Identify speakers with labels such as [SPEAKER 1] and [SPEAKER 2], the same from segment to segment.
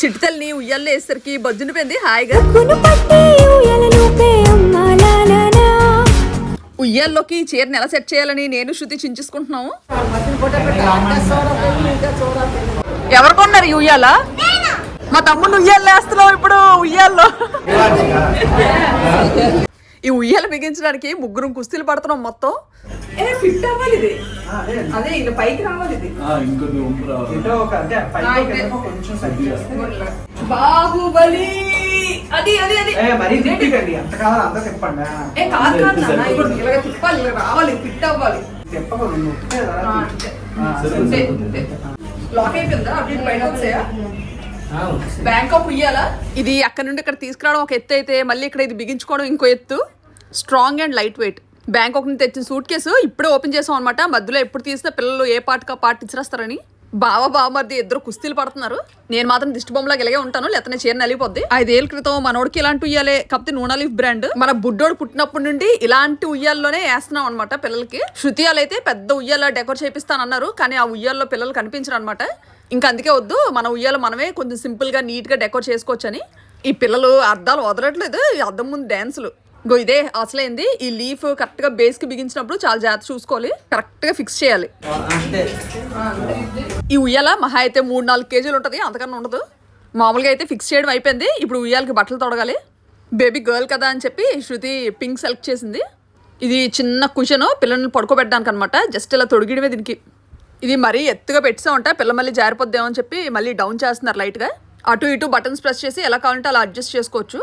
[SPEAKER 1] చిటితల్ని ఉయ్యాల్లో వేసరికి బొజ్జునిపోయింది హాయిగా. ఉయ్యాల్లోకి చీరని ఎలా సెట్ చేయాలని నేను శృతి చించేసుకుంటున్నాము. ఎవరు కొన్నారు ఈ ఉయ్యాల? మా తమ్ముడు ఉయ్యాలు వేస్తున్నావు ఇప్పుడు ఉయ్యాల్లో. ఈ ఉయ్యాలు బిగించడానికి ముగ్గురు కుస్తీలు పడుతున్నాం మొత్తం. ఫిట్ అవ్వాలి ఇది, అదే ఇలా పైకి రావాలి ఇది. బాహుబలి అది అది అది ఇలాగ తిప్పాలి, ఇలా రావాలి, ఫిట్ అవ్వాలి. లాక్ అయిపోయిందా? అవి బయట వచ్చాయా? బ్యాంకాక్ ఉయ్యాలా ఇది. అక్కడ నుండి ఇక్కడ తీసుకురావడం ఒక ఎత్తు అయితే మళ్ళీ ఇక్కడ ఇది బిగించుకోవడం ఇంకో ఎత్తు. Strong and light weight. Bangkok నుంచి తెచ్చిన సూట్ కేసు ఇప్పుడే ఓపెన్ చేసాం అనమాట. మధ్యలో ఎప్పుడు తీసినా పిల్లలు ఏ పార్ట్కా పార్ట్ ఇచ్చిరేస్తారని బావమరిది ఇద్దరు కుస్తీలు పడుతున్నారు. నేను మాత్రం దిష్టి బొమ్మలాగా ఇలాగే ఉంటాను, లేకపోతే చీర నలిపోద్ది. 5 ఏళ్ళ క్రితం మనోడికి ఇలాంటి ఉయ్యాలే, కాకపోతే నూనెలీఫ్ బ్రాండ్. మన బుడ్డోడు పుట్టినప్పటి నుండి ఇలాంటి ఉయ్యాల్లోనే వేస్తున్నాం అనమాట పిల్లలకి. శృతియాలు అయితే పెద్ద ఉయ్యాల డెకోర్ చేపిస్తానన్నారు, కానీ ఆ ఉయ్యాల్లో పిల్లలు కనిపించరు అనమాట. ఇంకా అందుకే వద్దు, మన ఉయ్యాల మనమే కొంచెం సింపుల్ గా నీట్ గా డెకోర్ చేసుకోవచ్చని. ఈ పిల్లలు అద్దాలు వదలట్లేదు, అద్దం ముందు డాన్సులు. ఇంకో ఇదే అసలైంది. ఈ లీఫ్ కరెక్ట్ గా బేస్ కి బిగించినప్పుడు చాలా జాగ్రత్త చూసుకోవాలి, కరెక్ట్ గా ఫిక్స్ చేయాలి. ఈ ఉయ్యాల మహా అయితే 3-4 కేజీలు ఉంటది, అంతకన్నా ఉండదు. మామూలుగా అయితే ఫిక్స్ చేయడం అయిపోయింది. ఇప్పుడు ఉయ్యాలకి బట్టలు తొడగాలి. బేబీ గర్ల్ కదా అని చెప్పి శృతి పింక్ సెలెక్ట్ చేసింది. ఇది చిన్న కుషన్ పిల్లల్ని పడుకోబెట్టడానికి అనమాట. జస్ట్ ఇలా తొడిగిడమే దీనికి. ఇది మరీ ఎత్తుగా పెట్టామంట, పిల్ల మళ్ళీ జారిపోద్దామని చెప్పి మళ్ళీ డౌన్ చేస్తున్నారు లైట్ గా. అటు ఇటు బటన్స్ ప్రెస్ చేసి ఎలా కావాలంటే అలా అడ్జస్ట్ చేసుకోవచ్చు.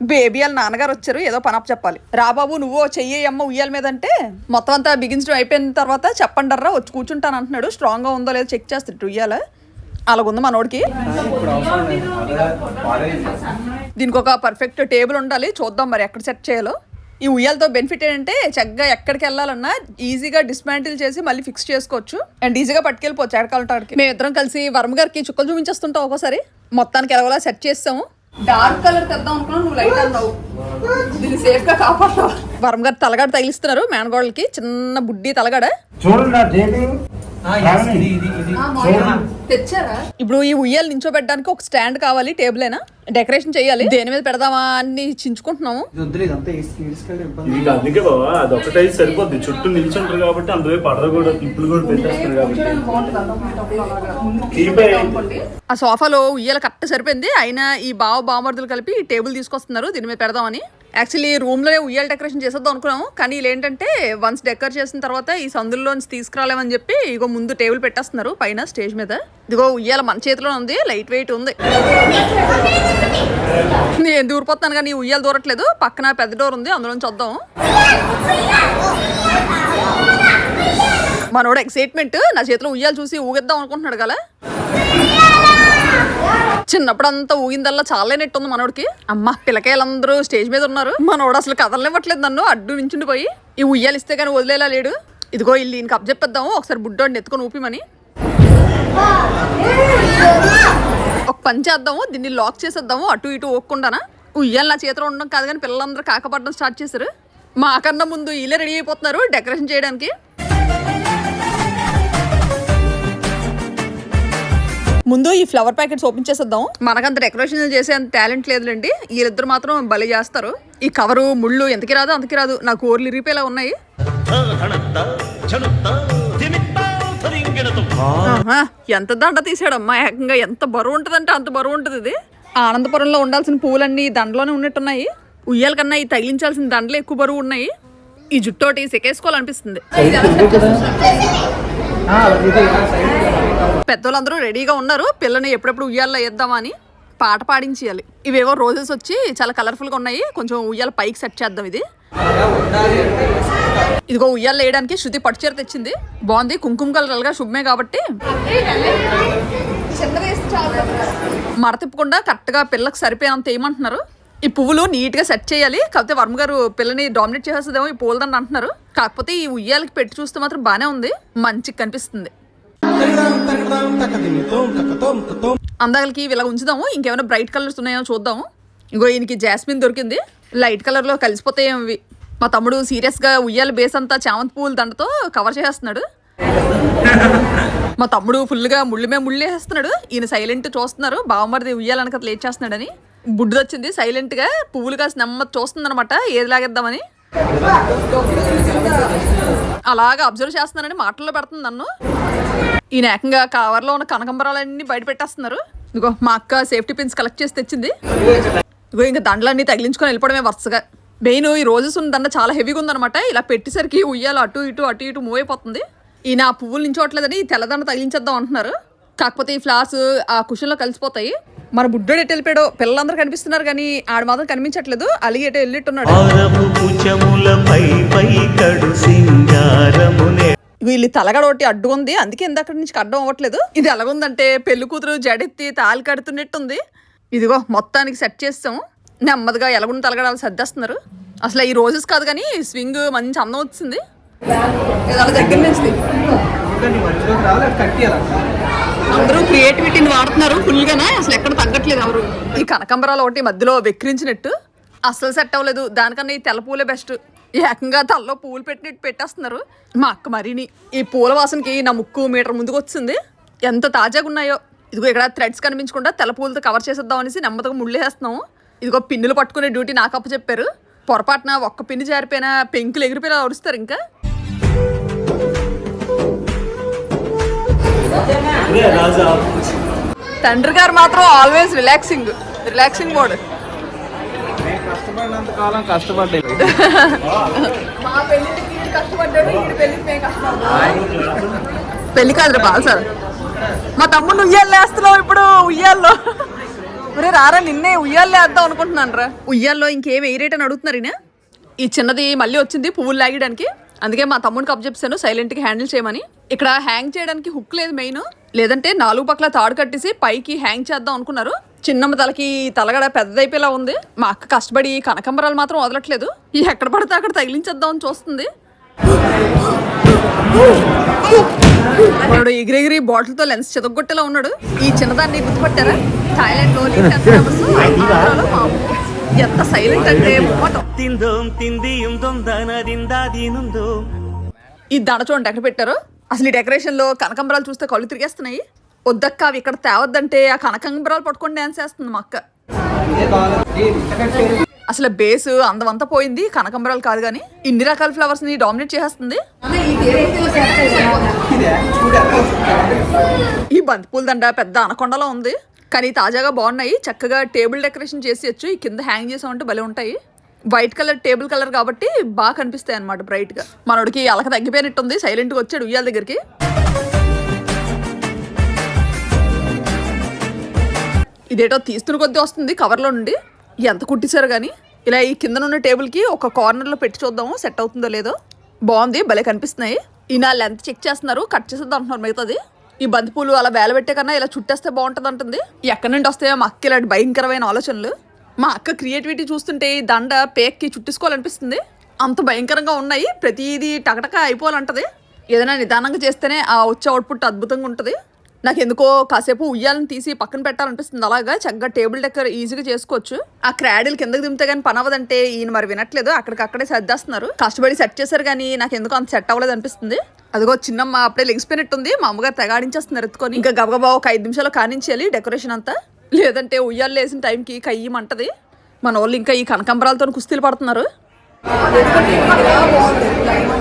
[SPEAKER 1] బేబీ వాళ్ళ నాన్నగారు వచ్చారు, ఏదో పనప్ చెప్పాలి. రాబాబు నువ్వు చెయ్యి అమ్మ ఉయ్యాల మీద అంటే మొత్తం అంతా బిగించడం అయిపోయిన తర్వాత చెప్పండర్రా వచ్చి కూర్చుంటాను అంటున్నాడు. స్ట్రాంగ్ గా ఉందో లేదో చెక్ చేస్తాడు ఉయ్యాల. అలాగుంది మనోడికి. దీనికి ఒక పర్ఫెక్ట్ టేబుల్ ఉండాలి, చూద్దాం మరి ఎక్కడ సెట్ చేయాలో. ఈ ఉయ్యాలతో బెనిఫిట్ ఏంటంటే చక్కగా ఎక్కడికి వెళ్ళాలన్నా ఈజీగా డిస్మాంటిల్ చేసి మళ్ళీ ఫిక్స్ చేసుకోవచ్చు అండ్ ఈజీగా పట్టుకెళ్ళిపోవచ్చు ఎడకాలంటే. మేము ఇద్దరం కలిసి వర్మ గారికి చుక్కలు చూపించేస్తుంటాం ఒక్కోసారి. మొత్తానికి ఎలాగోలా సెట్ చేస్తాము. డార్క్ కలర్ తెద్దాం అనుకున్నావు, నువ్వు లైట్ అన్నావు. దీన్ని సేఫ్ గా కాపాడతావు. వర్మ గారు తలగాడు తగిలిస్తున్నారు మేనగోళ్ళకి, చిన్న బుడ్డి తలగాడ. తెచ్చారా? ఇప్పుడు ఈ ఉయ్యాలు నించోబెట్టడానికి ఒక స్టాండ్ కావాలి, టేబుల్ అయినా డెకరేషన్ చేయాలి. దేని మీద పెడదామా అని చించుకుంటున్నాము.
[SPEAKER 2] అందుకే బాబా అది ఒకటైతే సరిపోద్ది, చుట్టూ నిల్చుంటారు కాబట్టి అందులో పడద కూడా ఇప్పుడు కూడా పెట్టేస్తారు కాబట్టి.
[SPEAKER 1] ఆ సోఫాలో ఉయ్యాల కరెక్ట్ సరిపోయింది. అయినా ఈ బావమరుదులు కలిపి టేబుల్ తీసుకొస్తున్నారు దీని మీద పెడదామని. యాక్చువల్లీ రూమ్ లోనే ఉయ్యాల డెకరేషన్ చేసేద్దాం అనుకున్నాము, కానీ వీళ్ళు ఏంటంటే వన్స్ డెకర్ చేసిన తర్వాత ఈ సందుల్లోంచి తీసుకురాలేమని చెప్పి ఇగో ముందు టేబుల్ పెట్టేస్తున్నారు పైన స్టేజ్ మీద. ఇదిగో ఉయ్యాల మన చేతిలో ఉంది, లైట్ వెయిట్ ఉంది. నేను దూరిపోతాను కానీ ఉయ్యాలు దూరట్లేదు. పక్కన పెద్ద డోర్ ఉంది, అందులోంచి వద్దాం. మనోడు ఎక్సైట్మెంట్, నా చేతిలో ఉయ్యాలు చూసి ఊగిద్దాం అనుకుంటున్నాడు కదా. చిన్నప్పుడు అంతా ఊగిందల్లా చాలా నెట్ ఉంది మనోడికి. అమ్మ పిల్లకాయలందరూ స్టేజ్ మీద ఉన్నారు, మనోడు అసలు కదలనివ్వట్లేదు నన్ను, అడ్డు నించుండిపోయి. ఈ ఉయ్యాలు ఇస్తే కానీ వదిలేలా లేడు. ఇదిగో ఇల్లు ఈయనకి అప్పచెప్పేద్దాము, ఒకసారి బుడ్డోడిని ఎత్తుకొని ఊపిమని. ఒక పని చేద్దాము, దీన్ని లాక్ చేసేద్దాము అటు ఇటు ఊక్కుండానా. ఉయ్యాలు నా చేతిలో ఉండడం కాదు కానీ పిల్లలందరూ కాకపడడం స్టార్ట్ చేశారు. మాకన్నా ముందు వీళ్ళే రెడీ అయిపోతున్నారు డెకరేషన్ చేయడానికి. ముందు ఈ ఫ్లవర్ ప్యాకెట్స్ ఓపెన్ చేసేద్దాం. మనకంత డెకరేషన్ చేసే అంత టాలెంట్ లేదులేండి, వీళ్ళిద్దరు మాత్రం భలే చేస్తారు. ఈ కవరు ముళ్ళు ఎంతకి రాదు అంతకి రాదు, నాకు ఓర్లు ఇరిగిపోయేలా ఉన్నాయి. ఎంత దండ తీసాడమ్మా ఏకంగా, ఎంత బరువు ఉంటదంటే అంత బరువు ఉంటది ఇది. ఆనందపురంలో ఉండాల్సిన పువ్వులన్నీ దండలోనే ఉన్నట్టున్నాయి. ఉయ్యాల కన్నా ఈ తగిలించాల్సిన దండలు ఎక్కువ బరువు ఉన్నాయి. ఈ జుట్టోటి సెకేసుకోవాలనిపిస్తుంది. పెద్దోళ్ళందరూ రెడీగా ఉన్నారు, పిల్లని ఎప్పుడెప్పుడు ఉయ్యాల్లో వేద్దామని పాట పాడించేయాలి. ఇవేవో రోజెస్ వచ్చి చాలా కలర్ఫుల్ గా ఉన్నాయి, కొంచెం ఉయ్యాల పైకి సెట్ చేద్దాం. ఇది ఇదిగో ఉయ్యాలు వేయడానికి శృతి పట్టు చీర తెచ్చింది, బాగుంది. కుంకుమ కలర్ గా శుభ్మే కాబట్టి మడతిప్పకుండా కరెక్ట్ గా పిల్లకి సరిపోయినంత ఏమంటున్నారు. ఈ పువ్వులు నీట్ గా సెట్ చేయాలి, కాకపోతే వర్మ గారు పిల్లని డామినేట్ చేసేదేమో ఈ పూలదండ అంటున్నారు. కాకపోతే ఈ ఉయ్యాలకి పెట్టి చూస్తే మాత్రం బానే ఉంది, మంచిగా కనిపిస్తుంది. అందాలకి ఇలా ఉంచుదాము. ఇంకేమైనా బ్రైట్ కలర్స్ ఉన్నాయో చూద్దాము. ఇంకో ఈయనకి జాస్మిన్ దొరికింది, లైట్ కలర్ లో కలిసిపోతాయి ఇవి. మా తమ్ముడు సీరియస్ గా ఉయ్యాల బేస్ అంతా చామంతి పువ్వుల దండతో కవర్ చేస్తున్నాడు. మా తమ్ముడు ఫుల్గా ముళ్ళేస్తున్నాడు. ఈయన సైలెంట్ చూస్తున్నారు. బావమరిది ఉయ్యాలని కదా లేట్ చేస్తున్నాడని. బుడ్డు వచ్చింది సైలెంట్ గా పువ్వులు కాసి నెమ్మది చూస్తుంది అనమాట ఏది లాగేద్దామని. అలాగా అబ్జర్వ్ చేస్తున్నానని మాటల్లో పెడుతుంది నన్ను. ఈయన ఏకంగా కవర్లో ఉన్న కనకంబరాలన్నీ బయట పెట్టేస్తున్నారు. ఇదిగో మా అక్క సేఫ్టీ పిన్స్ కలెక్ట్ చేసి తెచ్చింది. ఇగో ఇంకా దండలన్నీ తగిలించుకొని వెళ్ళిపోవడమే వరుసగా. మెయిన్ ఈ రోజెస్ ఉన్న దండ చాలా హెవీగా ఉందన్నమాట. ఇలా పెట్టేసరికి ఉయ్యాలు అటు ఇటు మూవ్ అయిపోతుంది. ఈయన ఆ పువ్వులు నించోట్లేదని తెల్లదండ తగిలించేద్దాం అంటున్నారు. కాకపోతే ఈ ఫ్లాస్ ఆ కుషన్లో కలిసిపోతాయి. మన బుడ్డోడు ఎటు వెళ్ళిపోయాడో పిల్లలందరూ కనిపిస్తున్నారు కానీ ఆడు మాత్రం కనిపించట్లేదు. అలిగి ఎటు వెళ్ళిట్టున్నాడు. వీళ్ళు తలగడ ఒకటి అడ్డు ఉంది, అందుకే ఇందాక నుంచి అడ్డం అవ్వట్లేదు. ఇది ఎలాగుందంటే పెళ్లి కూతురు జడెత్తి తాళి కడుతున్నట్టుంది. ఇదిగో మొత్తానికి సెట్ చేస్తాము. నెమ్మదిగా ఎలాగుండి తలగడాలు సర్దేస్తున్నారు. అసలు ఈ రోజెస్ కాదు కానీ స్వింగ్ మంచి అందం వచ్చింది. దగ్గర నుంచి అందరూ క్రియేటివిటీని వాడుతున్నారు ఫుల్గానే. అసలు ఎక్కడ తగ్గట్లేదు ఎవరు. ఈ కనకంబరాలు ఒకటి మధ్యలో వెక్కిరించినట్టు అస్సలు సెట్ అవ్వలేదు. దానికన్నా ఈ తెల్ల పూలే బెస్ట్. ఏకంగా తలలో పూలు పెట్టినట్టు పెట్టేస్తున్నారు మా అక్క మరిని. ఈ పూల వాసనకి నా ముక్కు మీటర్ ముందుకు వచ్చింది. ఎంత తాజాగా ఉన్నాయో. ఇదిగో ఇక్కడ థ్రెడ్స్ కనిపించకుండా తెల్ల పూలతో కవర్ చేసేద్దాం అనేసి నెమ్మదిగా ముళ్ళేసేస్తున్నాము. ఇదిగో పిన్నులు పట్టుకునే డ్యూటీ నాకు అప్ప చెప్పారు. పొరపాటున ఒక్క పిన్ను జారిపోయినా పెంకులు ఎగిరిపోయినా అరుస్తారు. ఇంకా తండ్రి గారు మాత్రం ఆల్వేస్ రిలాక్సింగ్ మోడ్. పెళ్లి కాదురా బాగా సార్. మా తమ్ముడు ఉయ్యాలు వేస్తున్నావు ఇప్పుడు. ఉయ్యాల్లో రారా నిన్నే ఉయ్యాలు వేద్దాం అనుకుంటున్నాను రా. ఉయ్యాల్లో ఇంకేం వేయరేటని అడుగుతున్నారు ఈయన. ఈ చిన్నది మళ్ళీ వచ్చింది పువ్వులు లాగడానికి. అందుకే మా తమ్ముడికి అప్ చెప్పాను సైలెంట్గా హ్యాండిల్ చేయమని. ఇక్కడ హ్యాంగ్ చేయడానికి హుక్ లేదు మెయిన్. లేదంటే 4 పక్కల తాడు కట్టేసి పైకి హ్యాంగ్ చేద్దాం అనుకున్నారు. చిన్నమ్మ తలకి తలగడ పెద్దదైపోయేలా ఉంది. మా అక్క కష్టపడి కనకంబరాలు మాత్రం వదలట్లేదు. ఎక్కడ పడితే అక్కడ తగిలించేద్దాం అని చూస్తుంది. వాడు ఎగిరెగిరి బాటిల్తో లెన్స్ చెదగొట్టేలా ఉన్నాడు. ఈ చిన్నదాన్ని గుర్తుపట్టారా? థాయిలాండ్ లో ఎంత సైలెంట్ అంటే ఈ దండ చూడండి ఎక్కడ పెట్టారు. అసలు ఈ డెకరేషన్ లో కనకంబరాలు చూస్తే కళ్ళు తిరిగేస్తున్నాయి. వద్దక్క అవి ఇక్కడ తేవద్దంటే ఆ కనకంబరాలు పట్టుకొని డాన్స్ చేస్తుంది మా అక్క. అసలు బేస్ అందమంతా పోయింది. కనకంబరాలు కాదు కానీ ఇన్ని రకాల ఫ్లవర్స్ ని డామినేట్ చేసేస్తుంది. ఈ బంతిపూల దండ పెద్ద అనకొండలో ఉంది కానీ తాజాగా బాగున్నాయి. చక్కగా టేబుల్ డెకరేషన్ చేసేయచ్చు. ఈ కింద హ్యాంగ్ చేసామంటే భలే ఉంటాయి. వైట్ కలర్ టేబుల్ కలర్ కాబట్టి బాగా కనిపిస్తాయి అనమాట బ్రైట్ గా. మనోడికి అలక తగ్గిపోయినట్టుంది. సైలెంట్ గా వచ్చాడు ఉయ్యాల దగ్గరికి. ఇదేటో తీస్తున్న కొద్దీ వస్తుంది కవర్లో నుండి. ఎంత కుట్టిసారు కానీ. ఇలా ఈ కిందనున్న టేబుల్కి ఒక కార్నర్లో పెట్టి చూద్దాము సెట్ అవుతుందో లేదో. బాగుంది, భలే కనిపిస్తున్నాయి. ఈయన లెంత్ చెక్ చేస్తున్నారు, కట్ చేసేద్దాం అంటున్నారు మిగతాది. ఈ బంతిపూలు అలా వేలబెట్టే కన్నా ఇలా చుట్టేస్తే బాగుంటుంది అంటుంది. ఎక్కడి నుండి వస్తాయో మా అక్క ఇలాంటి భయంకరమైన ఆలోచనలు. మా అక్క క్రియేటివిటీ చూస్తుంటే ఈ దండ పేక్కి చుట్టేసుకోవాలనిపిస్తుంది. అంత భయంకరంగా ఉన్నాయి. ప్రతిదీ టకటక అయిపోవాలంటది. ఏదైనా నిదానంగా చేస్తేనే ఆ వచ్చే అవుట్పుట్ అద్భుతంగా ఉంటుంది. నాకు ఎందుకో కాసేపు ఉయ్యాలను తీసి పక్కన పెట్టాలనిపిస్తుంది. అలాగా చక్కగా టేబుల్ డెక్కర్ ఈజీగా చేసుకోవచ్చు. ఆ క్రాడిల్ కిందకి దింపితే కానీ పని అవ్వదంటే ఈయన మరి వినట్లేదు. అక్కడికక్కడే సర్దేస్తున్నారు. కష్టపడి సెట్ చేశారు కానీ నాకు ఎందుకో అంత సెట్ అవ్వలేదు అనిపిస్తుంది. అదిగో చిన్నమ్మ అప్పుడే లెగిసిపోయినట్టుంది. మా అమ్మగారు తెగాడించేస్తున్నారు ఎత్తుకొని. ఇంకా గబగబా ఒక 5 నిమిషాలు కానించేయాలి డెకరేషన్ అంతా. లేదంటే ఉయ్యాలు వేసిన టైంకి కయ్యమంటది. మన వాళ్ళు ఇంకా ఈ కనకంబరాలతో కుస్తీలు పడుతున్నారు.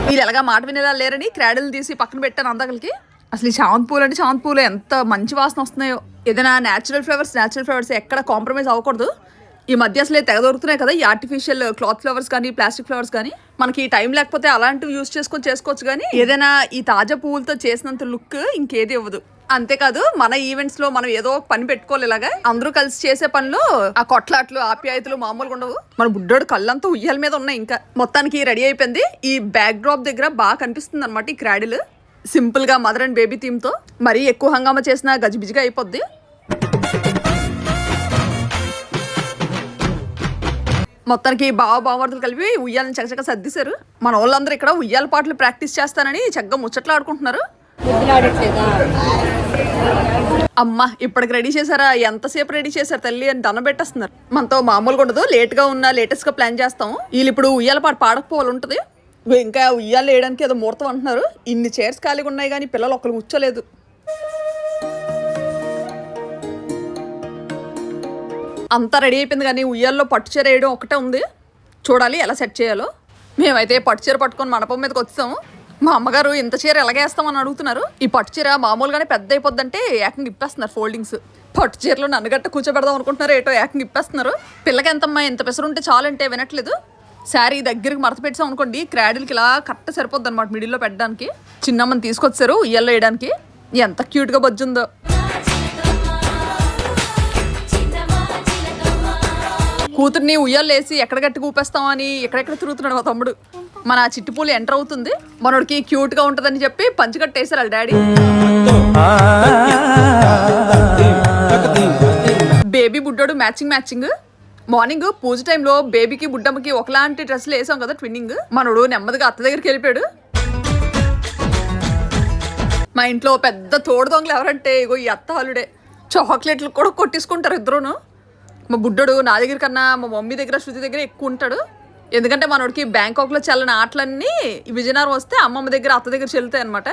[SPEAKER 1] వీళ్ళు ఎలాగా మాట వినేలా లేరని క్రాడిల్ తీసి పక్కన పెట్టాను అందగలికి. అసలు ఈ చామంతి పూలు అంటే చామంతి పూలు ఎంత మంచి వాసన వస్తున్నాయో. ఏదైనా న్యాచురల్ ఫ్లవర్స్ ఎక్కడ కాంప్రమైజ్ అవ్వకూడదు. ఈ మధ్య అసలే తెగ దొరుకుతున్నాయి కదా ఈ ఆర్టిఫిషియల్ క్లాత్ ఫ్లవర్స్ కానీ ప్లాస్టిక్ ఫ్లవర్స్ కానీ. మనకి టైం లేకపోతే అలాంటివి యూజ్ చేసుకోవచ్చు కానీ ఏదైనా ఈ తాజా పువ్వులతో చేసినంత లుక్ ఇంకేది ఇవ్వదు. అంతేకాదు మన ఈవెంట్స్ లో మనం ఏదో ఒక పని పెట్టుకోవాలి. ఇలాగా అందరూ కలిసి చేసే పనిలో ఆ కొట్లాట్లు ఆప్యాయతలు మామూలుగా ఉండవు. మన బుడ్డోడు కళ్ళంతా ఉయ్యాల మీద ఉన్నాయి. ఇంకా మొత్తానికి రెడీ అయిపోయింది. ఈ బ్యాక్ డ్రాప్ దగ్గర బాగా కనిపిస్తుంది అనమాట ఈ క్రాడిల్. సింపుల్ గా మదర్ అండ్ బేబీ థీమ్ తో. మరీ ఎక్కువ హంగామా చేసినా గజిబిజిగా అయిపోద్ది. మొత్తానికి బావమరుదులు కలిపి ఉయ్యాలని చక్కచక్క సర్దిశారు. మన వాళ్ళందరూ ఇక్కడ ఉయ్యాల పాటలు ప్రాక్టీస్ చేస్తానని చక్కగా ముచ్చట్లు ఆడుకుంటున్నారు. అమ్మ ఇప్పటికి రెడీ చేశారా? ఎంతసేపు రెడీ చేశారు తల్లి అని దండం పెట్టేస్తున్నారు. మనతో మామూలుగా ఉండదు. లేట్ గా ఉన్నా లేటెస్ట్ గా ప్లాన్ చేస్తాం. వీళ్ళు ఇప్పుడు ఉయ్యాల పాట పాడకపోవాలి ఉంటది. ఇగో ఇంకా ఉయ్యాలు వేయడానికి ఏదో ముహూర్తం అంటున్నారు. ఇన్ని చైర్స్ ఖాళీగా ఉన్నాయి కానీ పిల్లలు ఒక్కరు కూర్చోలేదు. అంతా రెడీ అయిపోయింది కానీ ఉయ్యాల్లో పట్టు చీర వేయడం ఒకటే ఉంది. చూడాలి ఎలా సెట్ చేయాలో. మేమైతే పట్టు చీర పట్టుకొని మండపం మీదకి వచ్చాము. మా అమ్మగారు ఇంత చీర ఎలాగేస్తామని అడుగుతున్నారు. ఈ పట్టు చీర మామూలుగానే పెద్ద అయిపోద్దంటే ఏకంగా ఇప్పేస్తున్నారు ఫోల్డింగ్స్. పట్టు చీరలో నన్నుగట్ట కూర్చోబెడదాం అనుకుంటున్నారు, ఏటో ఏకంగా ఇప్పేస్తున్నారు. పిల్లకి ఎంతమ్మా ఇంత పెసరుంటే చాలంటే వినట్లేదు. శారీ దగ్గరికి మడత పెట్టాం అనుకోండి, క్రాడిల్కి ఇలా కరెక్ట్ సరిపోద్ది అనమాట మిడిల్లో పెట్టడానికి. చిన్నమ్మని తీసుకొచ్చారు ఉయ్యాల్లో వేయడానికి. ఎంత క్యూట్గా బజ్జుందో. కూతుర్ని ఉయ్యాలు వేసి ఎక్కడ గట్టి కూపేస్తామని ఎక్కడెక్కడ తిరుగుతున్నాడు మా తమ్ముడు. మన చిట్టుపూలు ఎంటర్ అవుతుంది. మనోడికి క్యూట్గా ఉంటుందని చెప్పి పంచికట్టేశారు వాళ్ళ డాడీ. బేబీ బుడ్డోడు మ్యాచింగ్. మార్నింగ్ పూజ టైంలో బేబీకి బుడ్డమ్మకి ఒకలాంటి డ్రెస్సులు వేసాం కదా, ట్విన్నింగ్. మనోడు నెమ్మదిగా అత్త దగ్గరికి వెళ్ళిపోయాడు. మా ఇంట్లో పెద్ద తోడు దొంగలు ఎవరంటే ఇగో ఈ అత్త హాలుడే. చాక్లెట్లు కూడా కొట్టేసుకుంటారు ఇద్దరును. మా బుడ్డోడు నా దగ్గర కన్నా మా మమ్మీ దగ్గర శృతి దగ్గర ఎక్కువ ఉంటాడు. ఎందుకంటే మనోడికి బ్యాంకాక్లో చల్లని ఆటలన్నీ విజయనగరం వస్తే అమ్మమ్మ దగ్గర అత్త దగ్గర చెల్లుతాయి అనమాట.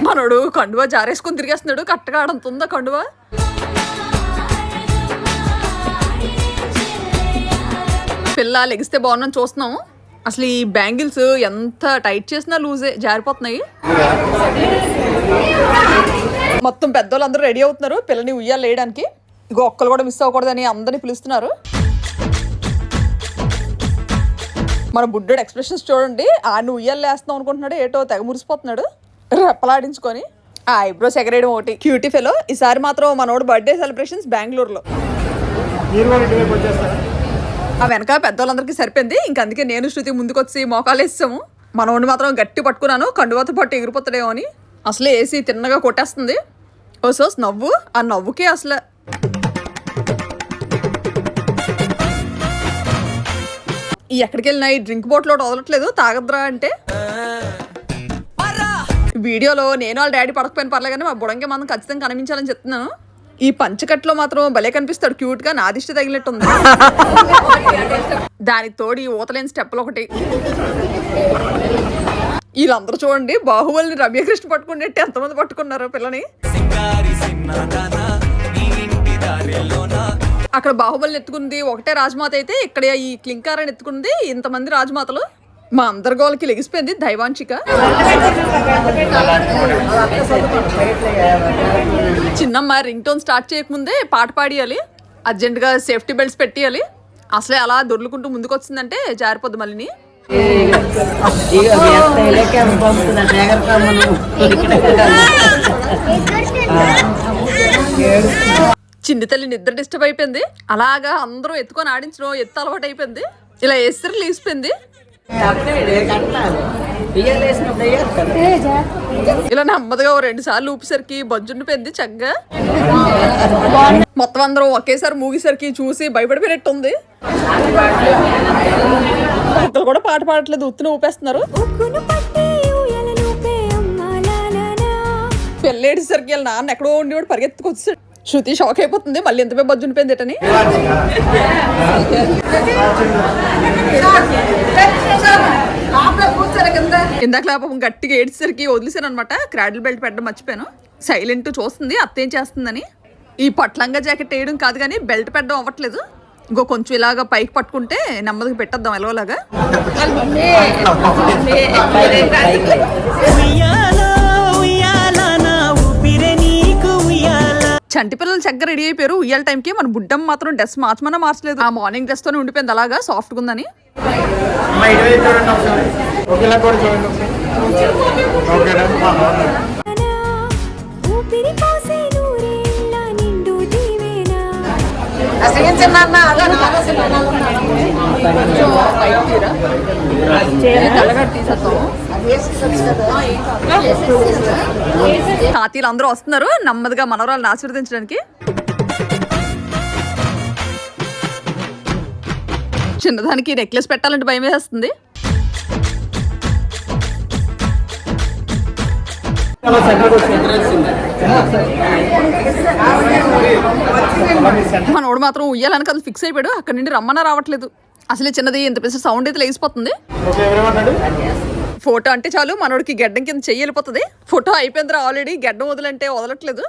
[SPEAKER 1] మనోడు కండువా జారేసుకొని తిరిగేస్తున్నాడు. కట్టగా ఆడంతుందా కండువా. పిల్ల లెగిస్తే బాగున్నాను చూస్తున్నాము. అసలు ఈ బ్యాంగిల్స్ ఎంత టైట్ చేసినా లూజే, జారిపోతున్నాయి. మొత్తం పెద్దోళ్ళందరూ రెడీ అవుతున్నారు పిల్లని ఉయ్యాలు వేయడానికి. ఇగో ఒక్కరు కూడా మిస్ అవ్వకూడదని అందరినీ పిలుస్తున్నారు. మన బుడ్డోడు ఎక్స్ప్రెషన్స్ చూడండి. ఆడిని ఉయ్యాలు వేస్తాం అనుకుంటున్నాడు, ఏటో తెగ మురిసిపోతున్నాడు రెప్పలాడించుకొని. ఆ ఐబ్రోస్ ఎగరేయడం ఒకటి క్యూటీ ఫెలో. ఈసారి మాత్రం మనోడు బర్త్డే సెలబ్రేషన్స్ బెంగళూరులో. ఆ వెనక పెద్దవాళ్ళందరికీ సరిపోయింది. ఇంక అందుకే నేను శృతి ముందుకు వచ్చి మోకాలు వేసాము. మనోడిని మాత్రం గట్టి పట్టుకున్నాను, కండువాతో పాటు ఎగిరిపోతాడేమో అని. అసలే వేసి తిన్నగా కొట్టేస్తుంది. ఓ సోస్ నవ్వు. ఆ నవ్వుకే అసలు ఎక్కడికి వెళ్ళినా ఈ డ్రింక్ బాటిల్ ఒకటి వదలట్లేదు. తాగద్రా అంటే వీడియోలో నేను వాళ్ళ డాడీ పడకపోయిన పర్లే కానీ మా బుడంగి మనం ఖచ్చితంగా కనిపించాలని చెప్తున్నాను. ఈ పంచకట్లో మాత్రం భలే కనిపిస్తాడు క్యూట్ గా. నా దిష్టి తగిలినట్టుంది. దానికి తోడి ఊతలేని స్టెప్పులు ఒకటి. వీళ్ళందరూ చూడండి బాహుబలిని రమ్యకృష్ణ పట్టుకున్నట్టు ఎంతమంది పట్టుకున్నారు పిల్లని. అక్కడ బాహుబలిని ఎత్తుకుంది ఒకటే రాజమాత అయితే, ఇక్కడ ఈ క్లింకారాన్ని ఎత్తుకుంది ఇంతమంది రాజమాతలు. మా అందరి గోళ్ళకి లెగిసిపోయింది దైవాంశిక. చిన్నమ్మ రింగ్ టోన్ స్టార్ట్ చేయకముందే పాట పాడియాలి, అర్జెంటుగా సేఫ్టీ బెల్ట్స్ పెట్టియాలి. అసలే అలా దొర్లుకుంటూ ముందుకు వచ్చిందంటే జారిపోద్ది మళ్ళీ. చిన్ని తల్లి నిద్ర డిస్టర్బ్ అయిపోయింది. అలాగా అందరూ ఎత్తుకొని ఆడించడం ఎత్తు అలవాటు అయిపోయింది. ఇలా వేస్తే లేసిపోయింది. ఇలా నెమ్మదిగా 2 సార్లు ఊపిసరికి బజ్జుండిపోయింది చక్కగా. మొత్తం అందరూ ఒకేసారి మూగేసరికి చూసి భయపడిపోయినట్టుంది. ఒక్కరు కూడా పాట పాడట్లేదు, ఉత్తున ఊపేస్తున్నారు. పెళ్ళేసేసరికి వాళ్ళ నాన్న ఎక్కడో ఉండేవాడు పరిగెత్తుకొచ్చాడు. శృతి షాక్ అయిపోతుంది, మళ్ళీ ఎంతపై బజ్జు ఉండిపోయింది ఎటని. ఇందాక పాపం గట్టిగా ఏడ్చేసరికి వదిలేసాను అనమాట. క్రాడిల్ బెల్ట్ పెట్టడం మర్చిపోయాను. సైలెంట్ చూస్తుంది అత్తేం చేస్తుందని. ఈ పట్లంగా జాకెట్ వేయడం కాదు కానీ బెల్ట్ పెట్టడం అవ్వట్లేదు. ఇంకో కొంచెం ఇలాగా పైకి పట్టుకుంటే నెమ్మదిగా పెట్టేద్దాం ఎలాగోలాగా. చంటి పిల్లలు చక్కగా రెడీ అయిపోయారు ఉయ్యాల టైంకి. మన బుడ్డమ్మ మాత్రం డ్రెస్ మార్చమన్నా మార్చలేదు. ఆ మార్నింగ్ డ్రెస్ తోనే ఉండిపోయింది అలాగా సాఫ్ట్గా ఉందని. తాతీలు అందరూ వస్తున్నారు నెమ్మదిగా మనవరాలను ఆశీర్వదించడానికి. చిన్నదానికి నెక్లెస్ పెట్టాలంటే భయం వేస్తుంది. మనోడు మాత్రం ఉయ్యాలని కదా ఫిక్స్ అయిపోయాడు. అక్కడ నుండి రమ్మన్నా రావట్లేదు. అసలే చిన్నది ఇంత పెద్ద సౌండ్ అయితే లేచిపోతుంది. ఫోటో అంటే చాలు మనోడికి గడ్డం కింద చెయ్యి వెళ్ళిపోతుంది. ఫోటో అయిపోయిందిరా ఆల్రెడీ, గడ్డం వదలంటే వదలట్లేదు.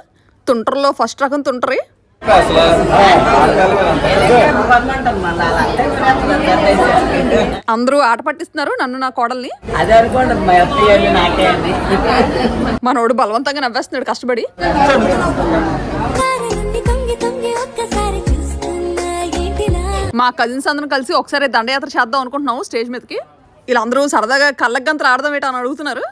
[SPEAKER 1] తుంటర్లో ఫస్ట్ రకం తుంటరి. అందరూ ఆట పట్టిస్తున్నారు నన్ను, నా కోడల్ని. మనోడు బలవంతంగా నవ్వేస్తున్నాడు కష్టపడి. మా కజిన్స్ అందరం కలిసి ఒకసారి దండయాత్ర చేద్దాం అనుకుంటున్నాము స్టేజ్ మీదకి. వీళ్ళందరూ సరదాగా కళ్ళకి గంతలు ఆడదాం ఏంటో అని అడుగుతున్నారు.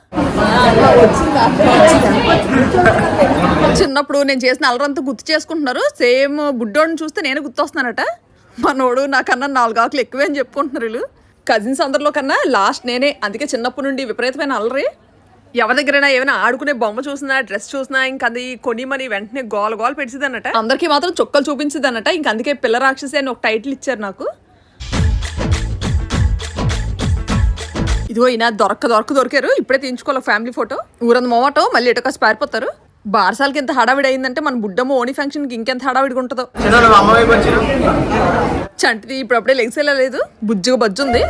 [SPEAKER 1] చిన్నప్పుడు నేను చేసిన అలరంతా గుర్తు చేసుకుంటున్నారు. సేమ్ బుడ్డోడిని చూస్తే నేను గుర్తొస్తున్నానట. మనోడు నాకన్నా 4 ఆకులు ఎక్కువే అని చెప్పుకుంటున్నారు వీళ్ళు. కజిన్స్ అందరిలో కన్నా లాస్ట్ నేనే. అందుకే చిన్నప్పటి నుండి విపరీతమైన అలరి. ఎవరి దగ్గరైనా ఏమైనా ఆడుకునే బొమ్మ చూసినా, డ్రెస్ చూసినా ఇంక అది కొనిమని వెంటనే గోల పెడిచిది అన్నట. అందరికీ మాత్రం చొక్కలు చూపించింది అన్నట. ఇంక అందుకే పిల్ల రాక్షసి అని ఒక టైటిల్ ఇచ్చారు నాకు. ఇదిగో ఈయన దొరకారు. ఇప్పుడే తీయించుకోవాలి ఫ్యామిలీ ఫోటో. ఊరంత మొమాటో మళ్ళీ ఎటకాసి పారిపోతారు. బారసాలకి ఎంత హడావిడి అయిందంటే మన బుడ్డమ్మ ఓణి ఫంక్షన్కి ఇంకెంత హడావిడిగా ఉంటుందో. చంటిది ఇప్పుడప్పుడే లెగ్స్ వెళ్ళలేదు, బుజ్జిగా బజ్జుంది.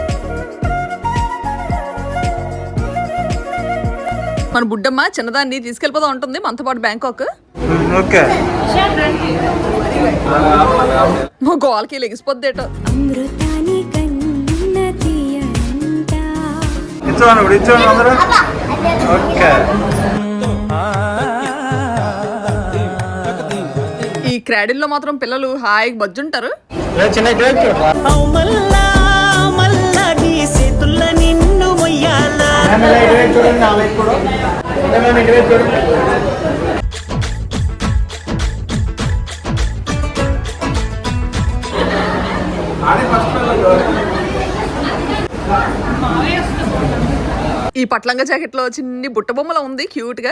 [SPEAKER 1] మన బుడ్డమ్మ చిన్నదాన్ని తీసుకెళ్ళిపోతా ఉంటుంది మనతో పాటు బ్యాంకాక్. మా గోల్కి లెగిసిపోద్దేటో. ఈ క్రాడిల్లో మాత్రం పిల్లలు హాయిగా బజ్జుంటారు. ఈ పట్లంగా జాకెట్లో చిన్ని బుట్ట బొమ్మలో ఉంది క్యూట్ గా.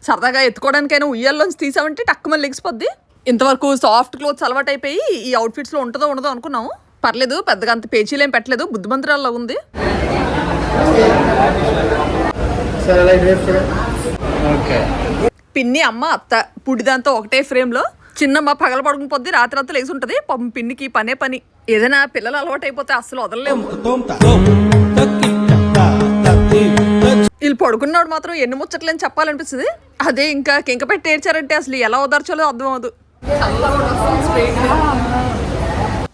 [SPEAKER 1] సరదాగా ఎత్తుకోవడానికైనా ఉయ్యాల్లోంచి తీసామంటే టక్కుమని లెగిసిపోద్ది. ఇంతవరకు సాఫ్ట్ క్లోత్స్ అలవాటు అయిపోయి ఈ అవుట్ఫిట్స్ లో ఉంటుందో ఉండదో అనుకున్నాము. పర్లేదు, పెద్దగా అంత పేచీలు ఏం పెట్టలేదు, బుద్ధిమంతురాల్లో ఉంది. పిన్ని అమ్మ అత్త పుడిదాంతో ఒకటే ఫ్రేమ్ లో. చిన్నమ్మ పగల పడుకుని పొద్దు రాత్రి లేసి ఉంటది. పాపం పిన్నికి పని. ఏదైనా పిల్లలు అలవాటు అయిపోతే అస్సలు వదలలేము. వీళ్ళు పడుకున్నాడు మాత్రం ఎన్ని ముచ్చట్లేని చెప్పాలనిపిస్తుంది. అదే ఇంకా కింక పెట్టి ఏడ్చారంటే అసలు ఎలా ఓదార్చాలో అర్థం అవదు.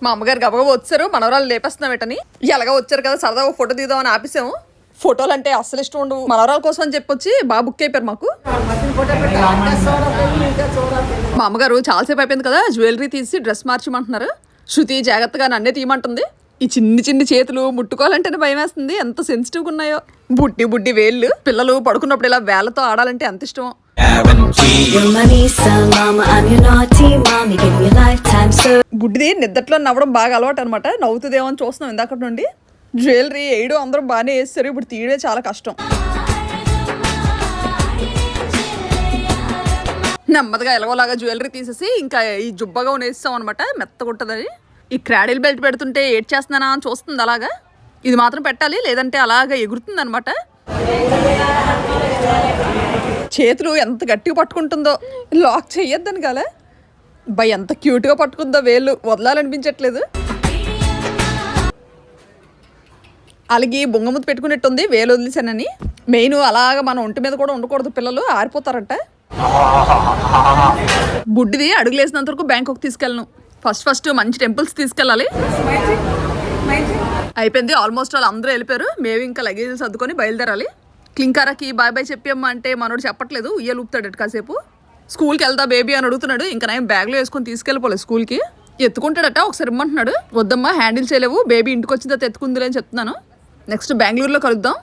[SPEAKER 1] మా అమ్మగారు గబగబా వచ్చారు, మనవరాలు లేపేస్తున్నాం ఏటని. ఎలాగా వచ్చారు కదా సరదాగా ఫోటో తీద్దామని ఆపేసాము. ఫోటోలు అంటే అస్సలు ఇష్టం ఉండవు. మనవరాల కోసం అని చెప్పొచ్చి బాగా బుక్ అయిపోయారు మాకు. మా అమ్మగారు చాలాసేపు అయిపోయింది కదా, జ్యువెలరీ తీసి డ్రెస్ మార్చమంటున్నారు. శృతి జాగ్రత్తగా నన్నే తీయమంటుంది. ఈ చిన్ని చేతులు ముట్టుకోవాలంటేనే భయం వేస్తుంది, ఎంత సెన్సిటివ్గా ఉన్నాయో. బుడ్డి వేళ్ళు. పిల్లలు పడుకున్నప్పుడు ఇలా వేళ్ళతో ఆడాలంటే ఎంత ఇష్టం. బుడ్డిది నిద్దట్లో నవ్వడం బాగా అలవాటు అనమాట. నవ్వుతుందేమో అని చూస్తున్నాం ఇందాక నుండి. జ్యువెలరీ వేయడం అందరం బాగానే వేస్తారు, ఇప్పుడు తీయడం చాలా కష్టం. నెమ్మదిగా ఎలాగోలాగా జ్యువెలరీ తీసేసి ఇంకా ఈ జుబ్బగా వేస్తాం అనమాట, మెత్తగుంటుందని. ఈ క్రాడిల్ బెల్ట్ పెడుతుంటే ఏడ్ చేస్తున్నానా అని చూస్తుంది అలాగా. ఇది మాత్రం పెట్టాలి, లేదంటే అలాగా ఎగురుతుంది అనమాట. చేతులు ఎంత గట్టిగా పట్టుకుంటుందో, లాక్ చెయ్యొద్దని కాలే. ఎంత క్యూట్గా పట్టుకుందో, వేళ్ళు వదలాలనిపించట్లేదు. అలాగే బొంగముద్దు పెట్టుకున్నట్టుంది, వేలు వదిలేసానని. మెయిన్ అలాగా మన ఒంటి మీద కూడా ఉండకూడదు, పిల్లలు ఆరిపోతారంట. బుడ్డిది అడుగులేసినంత వరకు బ్యాంకాక్ తీసుకెళ్ళను. ఫస్ట్ మంచి టెంపుల్స్ తీసుకెళ్ళాలి. అయిపోయింది, ఆల్మోస్ట్ వాళ్ళు అందరూ వెళ్ళిపోయారు. మేము ఇంకా లగేజ్ సర్దుకొని బయలుదేరాలి. క్లింకారాకి బాయ్ చెప్పామ్మా అంటే మనోడు చెప్పట్లేదు, ఉయ్యలు ఊపుతాడు కాసేపు. స్కూల్కి వెళ్తా బేబీ అని అడుగుతున్నాడు. ఇంకా నేను బ్యాగ్లో వేసుకొని తీసుకెళ్ళిపోలేదు స్కూల్కి. ఎత్తుకుంటాడట, ఒకసారి ఇమ్మంటున్నాడు. వద్దమ్మా హ్యాండిల్ చేయలేవు, బేబీ ఇంటికి వచ్చిన తర్వాత ఎత్తుకుందిలే అని చెప్తున్నాను. నెక్స్ట్ బెంగళూరులో కలుద్దాం.